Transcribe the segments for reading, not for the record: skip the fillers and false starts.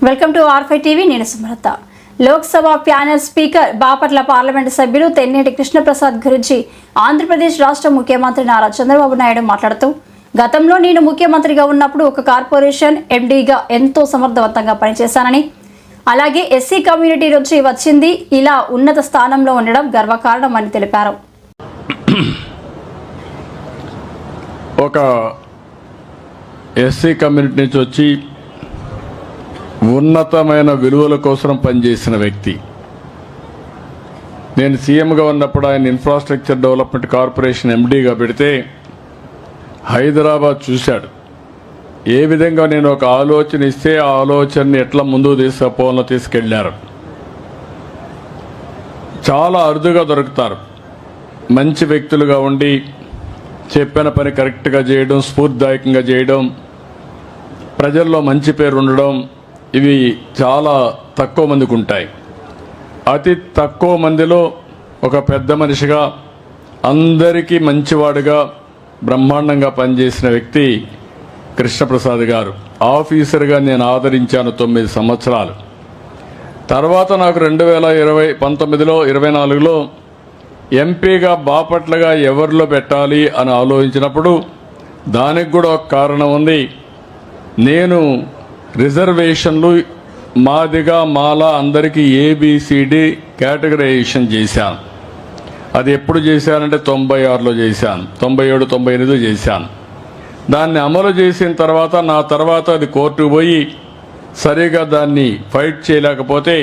Welcome to R five TV. నేను Sumalatha. Lok Sabha panel speaker Bapatla parliament సభ్యులు తెన్నేటి కృష్ణప్రసాద్ గురించి ఆంధ్రప్రదేశ్ రాష్ట్ర ముఖ్యమంత్రి నారా చంద్రబాబు నాయుడు మాట్లాడుతూ, గతంలో నేను ముఖ్యమంత్రిగా ఉన్నప్పుడు ఒక కార్పొరేషన్ ఎండీగా ఎంతో సమర్థవంతంగా పనిచేశానని, అలాగే ఎస్సీ కమ్యూనిటీ నుంచి వచ్చింది ఇలా ఉన్నత స్థానంలో ఉండడం గర్వకారణమని తెలిపారు. ఒక ఎస్సీ కమ్యూనిటీ నుంచి వచ్చి ఉన్నతమైన విలువల కోసం పనిచేసిన వ్యక్తి. నేను సీఎంగా ఉన్నప్పుడు ఆయన ఇన్ఫ్రాస్ట్రక్చర్ డెవలప్మెంట్ కార్పొరేషన్ ఎండీగా పెడితే హైదరాబాద్ చూశాడు. ఏ విధంగా నేను ఒక ఆలోచన ఇస్తే ఆ ఆలోచనని ఎట్లా ముందుకు తీసుకుపోవాలో తీసుకెళ్లారు. చాలా అరుదుగా దొరుకుతారు మంచి వ్యక్తులుగా ఉండి చెప్పిన పని కరెక్ట్గా చేయడం, స్ఫూర్తిదాయకంగా చేయడం, ప్రజల్లో మంచి పేరు ఉండడం, ఇవి చాలా తక్కువ మందికి ఉంటాయి. అతి తక్కువ మందిలో ఒక పెద్ద మనిషిగా అందరికీ మంచివాడుగా బ్రహ్మాండంగా పనిచేసిన వ్యక్తి కృష్ణప్రసాద్ గారు. ఆఫీసర్గా నేను ఆదరించాను 9 సంవత్సరాలు. తర్వాత నాకు 2019లో ఎంపీగా బాపట్లగా ఎవరిలో పెట్టాలి అని ఆలోచించినప్పుడు దానికి కూడా ఒక కారణం ఉంది. నేను రిజర్వేషన్లు మాదిగా మాలా అందరికీ ఏబిసిడి కేటగరైజేషన్ చేశాను. అది ఎప్పుడు చేశానంటే 96లో చేశాను, 97, 98 చేశాను. దాన్ని అమలు చేసిన తర్వాత నా తర్వాత అది కోర్టుకు పోయి సరిగా దాన్ని ఫైట్ చేయలేకపోతే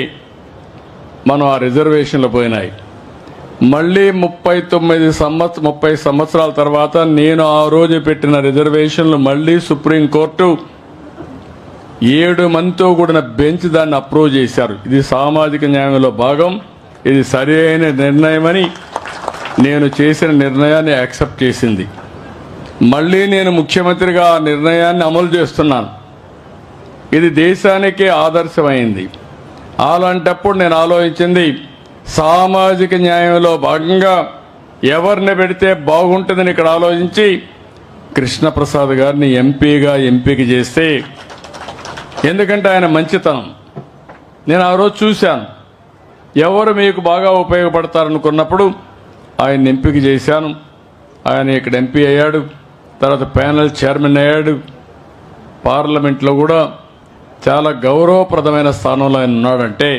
మనం ఆ రిజర్వేషన్లు పోయినాయి. మళ్ళీ 30 సంవత్సరాల తర్వాత నేను ఆ రోజు పెట్టిన రిజర్వేషన్లు మళ్ళీ సుప్రీంకోర్టు 7 మందితో కూడిన బెంచ్ దాన్ని అప్రూవ్ చేశారు. ఇది సామాజిక న్యాయంలో భాగం, ఇది సరైన నిర్ణయమని నేను చేసిన నిర్ణయాన్ని యాక్సెప్ట్ చేసింది. మళ్ళీ నేను ముఖ్యమంత్రిగా ఆ నిర్ణయాన్ని అమలు చేస్తున్నాను. ఇది దేశానికే ఆదర్శమైంది. అలాంటప్పుడు నేను ఆలోచించింది, సామాజిక న్యాయంలో భాగంగా ఎవరిని పెడితే బాగుంటుందని ఇక్కడ ఆలోచించి కృష్ణప్రసాద్ గారిని ఎంపీగా ఎంపిక చేస్తే, ఎందుకంటే ఆయన మంచితనం నేను ఆ రోజు చూశాను. ఎవరు మీకు బాగా ఉపయోగపడతారనుకున్నప్పుడు ఆయన ఎంపిక చేశాను. ఆయన ఇక్కడ ఎంపీ అయ్యాడు, తర్వాత ప్యానెల్ చైర్మన్ అయ్యాడు. పార్లమెంట్లో కూడా చాలా గౌరవప్రదమైన స్థానంలో ఆయన ఉన్నాడంటే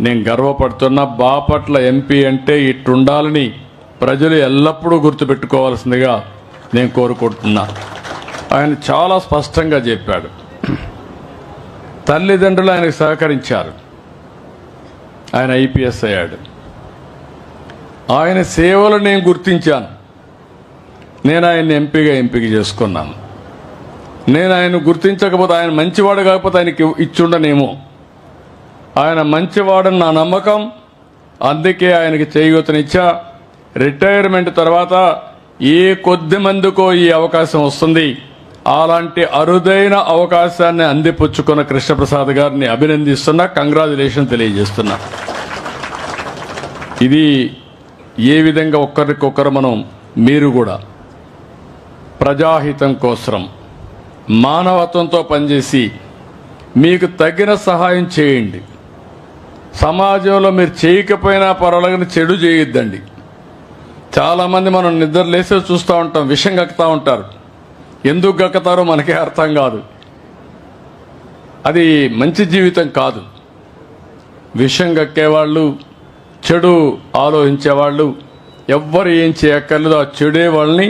నేను గర్వపడుతున్నా. బాపట్ల ఎంపీ అంటే ఇట్టుండాలని ప్రజలు ఎల్లప్పుడూ గుర్తుపెట్టుకోవాల్సిందిగా నేను కోరుకుంటున్నా. ఆయన చాలా స్పష్టంగా చెప్పాడు. తల్లిదండ్రులు ఆయనకు సహకరించారు. ఆయన ఐపీఎస్ అయ్యాడు. ఆయన సేవలు నేను గుర్తించాను. నేను ఆయన్ని ఎంపీగా ఎంపిక చేసుకున్నాను. నేను ఆయన గుర్తించకపోతే, ఆయన మంచివాడు కాకపోతే ఆయనకి ఇచ్చుండనేమో. ఆయన మంచివాడని నా నమ్మకం. అందుకే ఆయనకి చేయూతనిచ్చా. రిటైర్మెంట్ తర్వాత ఏ కొద్ది మందికో ఈ అవకాశం వస్తుంది. అలాంటి అరుదైన అవకాశాన్ని అందిపుచ్చుకున్న కృష్ణప్రసాద్ గారిని అభినందిస్తున్నా, కంగ్రాచులేషన్ తెలియజేస్తున్నా. ఇది ఏ విధంగా ఒక్కరికొకరు మనం, మీరు కూడా ప్రజాహితం కోసం మానవత్వంతో పనిచేసి మీకు తగిన సహాయం చేయండి. సమాజంలో మీరు చేయకపోయినా పర్వాలని చెడు చేయొద్దండి. చాలామంది మనం నిద్ర లేసే చూస్తూ ఉంటాం, విషం కక్కుతూ ఉంటారు. ఎందుకు గక్కుతారో మనకే అర్థం కాదు. అది మంచి జీవితం కాదు. విషం గక్కేవాళ్ళు, చెడు ఆలోచించేవాళ్ళు ఎవ్వరు ఏం చేయక్కర్లేదు. ఆ చెడే వాళ్ళని